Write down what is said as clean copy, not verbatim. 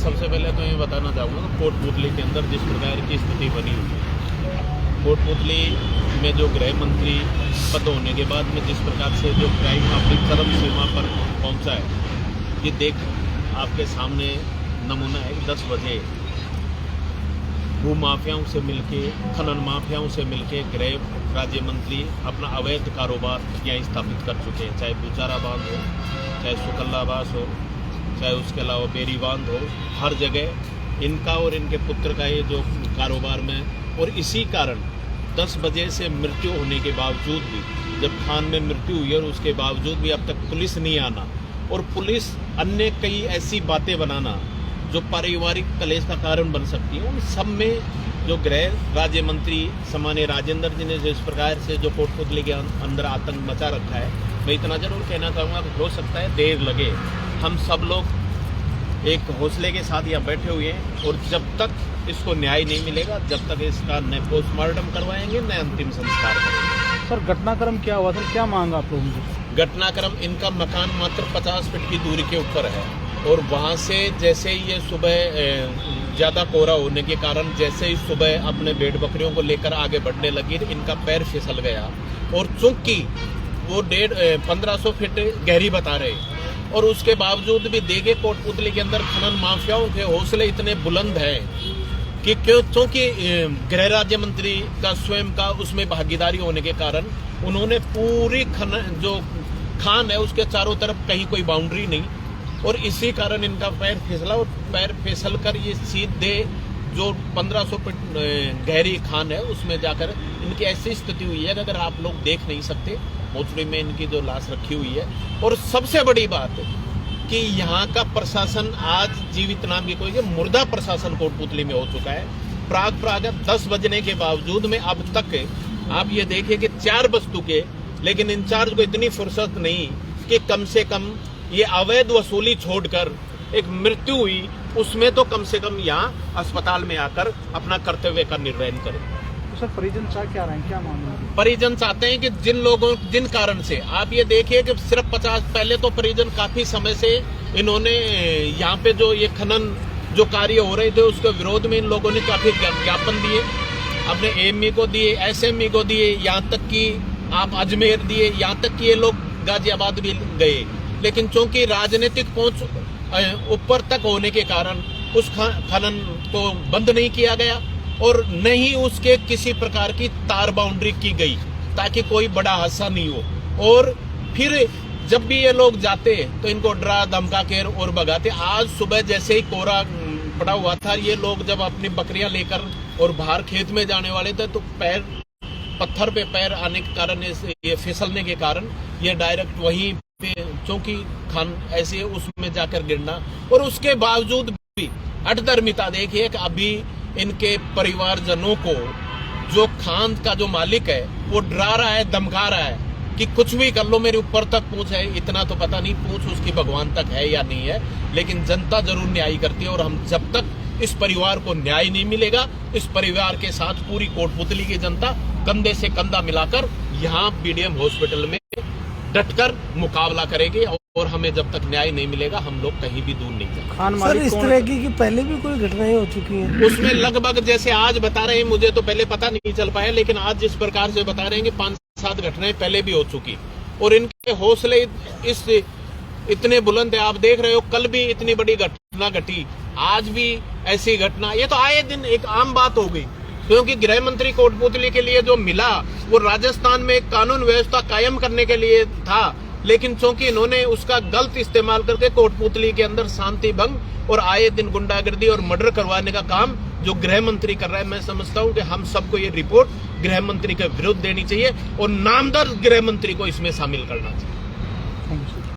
सबसे पहले तो ये बताना चाहूँगा कि कोटपुतली के अंदर जिस प्रकार की स्थिति बनी हुई है, कोटपुतली में जो गृह मंत्री पद होने के बाद में जिस प्रकार से जो क्राइम अपनी चरम सीमा पर पहुंचा है, ये देख आपके सामने नमूना है। 10 बजे भू माफियाओं से मिलके, खनन माफियाओं से मिलके गृह राज्य मंत्री अपना अवैध कारोबार यहाँ स्थापित कर चुके हैं। चाहे बुचारा बांध हो, चाहे सुकल्लाबास हो, चाहे उसके अलावा बेरी बांध हो, हर जगह इनका और इनके पुत्र का ये जो कारोबार में। और इसी कारण 10 बजे से मृत्यु होने के बावजूद भी, जब खान में मृत्यु हुई और उसके बावजूद भी अब तक पुलिस नहीं आना और पुलिस अन्य कई ऐसी बातें बनाना जो पारिवारिक कलेश का कारण बन सकती है, उन सब में जो गृह राज्य मंत्री सामान्य राजेंद्र जी ने जिस प्रकार से जो कोटपुतली के अंदर आतंक मचा रखा है, मैं इतना जरूर कहना चाहूँगा कि हो सकता है देर लगे। हम सब लोग एक हौसले के साथ यहाँ बैठे हुए हैं और जब तक इसको न्याय नहीं मिलेगा, जब तक इसका न पोस्टमार्टम करवाएंगे न अंतिम संस्कार करेंगे। सर, घटनाक्रम क्या हुआ था, क्या मांग आप लोगों की? घटनाक्रम, इनका मकान मात्र 50 फीट की दूरी के ऊपर है और वहाँ से जैसे ही ये सुबह ज़्यादा कोहरा होने के कारण जैसे ही सुबह अपने भेड़ बकरियों को लेकर आगे बढ़ने लगी, इनका पैर फिसल गया और चूंकि वो 1500 फीट गहरी बता रहे और उसके बावजूद भी देखे कोटपुतली के अंदर खनन माफियाओं के हौसले इतने बुलंद हैं कि क्योंकि गृह राज्य मंत्री का स्वयं का उसमें भागीदारी होने के कारण उन्होंने पूरी खनन जो खान है उसके चारों तरफ कहीं कोई बाउंड्री नहीं और इसी कारण इनका पैर फिसला और पैर फिसल कर ये सीधे जो 1500 फीट गहरी खान है उसमें जाकर इनकी ऐसी स्थिति हुई है कि अगर आप लोग देख नहीं सकते, मोचड़ी में इनकी जो लाश रखी हुई है। और सबसे बड़ी बात कि यहाँ का प्रशासन आज जीवित नाम की कोई मुर्दा प्रशासन कोटपुतली में हो चुका है। प्राग 10 बजने के बावजूद में अब तक आप ये देखिए कि 4 बज चुके, लेकिन इंचार्ज को इतनी फुर्सत नहीं कि कम से कम ये अवैध वसूली छोड़कर एक मृत्यु हुई उसमें तो कम से कम यहाँ अस्पताल में आकर अपना कर्तव्य का निर्वहन करें। तो सर, परिजन चाह क्या रहे हैं, क्या मांग रहे हैं? परिजन चाहते हैं कि जिन कारण से आप ये देखिए कि सिर्फ 50 पहले तो परिजन काफी समय से इन्होंने यहाँ पे जो ये खनन जो कार्य हो रहे थे उसके विरोध में इन लोगों ने काफी ज्ञापन दिए, अपने एएमई को दिए, एसएमई को दिए, यहाँ तक कि आप अजमेर दिए, यहाँ तक कि ये लोग गाजियाबाद भी गए। लेकिन चूंकि राजनीतिक पहुंच ऊपर तक होने के कारण उस खनन को बंद नहीं किया गया और न ही उसके किसी प्रकार की तार बाउंड्री की गई ताकि कोई बड़ा हादसा नहीं हो। और फिर जब भी ये लोग जाते तो इनको डरा धमका के और भगाते। आज सुबह जैसे ही कोहरा पड़ा हुआ था, ये लोग जब अपनी बकरियां लेकर और बाहर खेत में जाने वाले थे तो पत्थर पे पैर आने के कारण ये फिसलने के कारण ये डायरेक्ट वहीं पे चौकी खान ऐसे उसमें जाकर गिरना। और उसके बावजूद भी अटदर्मिता देखिए कि अभी इनके परिवारजनों को जो खान का जो मालिक है वो डरा रहा है, धमका रहा है कि कुछ भी कर लो, मेरे ऊपर तक पूछ है। इतना तो पता नहीं पूछ उसकी भगवान तक है या नहीं है, लेकिन जनता जरूर न्याय करती है। और हम जब तक इस परिवार को न्याय नहीं मिलेगा, इस परिवार के साथ पूरी कोटपुतली की जनता कंधे से कंधा मिलाकर यहाँ बीडीएम हॉस्पिटल में डटकर मुकाबला करेगी और हमें जब तक न्याय नहीं मिलेगा हम लोग कहीं भी दूर नहीं जाएंगे। सर, इस तरह की पहले भी कोई घटनाएं हो चुकी हैं? उसमें लगभग जैसे आज बता रहे हैं, मुझे तो पहले पता नहीं चल पाया, लेकिन आज जिस प्रकार से बता रहे हैं कि 5-7 घटनाएं पहले भी हो चुकी और इनके हौसले इतने बुलंद है। आप देख रहे हो कल भी इतनी बड़ी घटना घटी, आज भी ऐसी घटना, ये तो आए दिन एक आम बात हो गई। क्योंकि गृह मंत्री कोटपुतली के लिए जो मिला वो राजस्थान में कानून व्यवस्था कायम करने के लिए था, लेकिन चूंकि इन्होंने उसका गलत इस्तेमाल करके कोटपुतली के अंदर शांति भंग और आए दिन गुंडागर्दी और मर्डर करवाने का काम जो गृह मंत्री कर रहा है, मैं समझता हूं कि हम सबको ये रिपोर्ट गृह मंत्री के विरुद्ध देनी चाहिए और नामदार गृह मंत्री को इसमें शामिल करना चाहिए।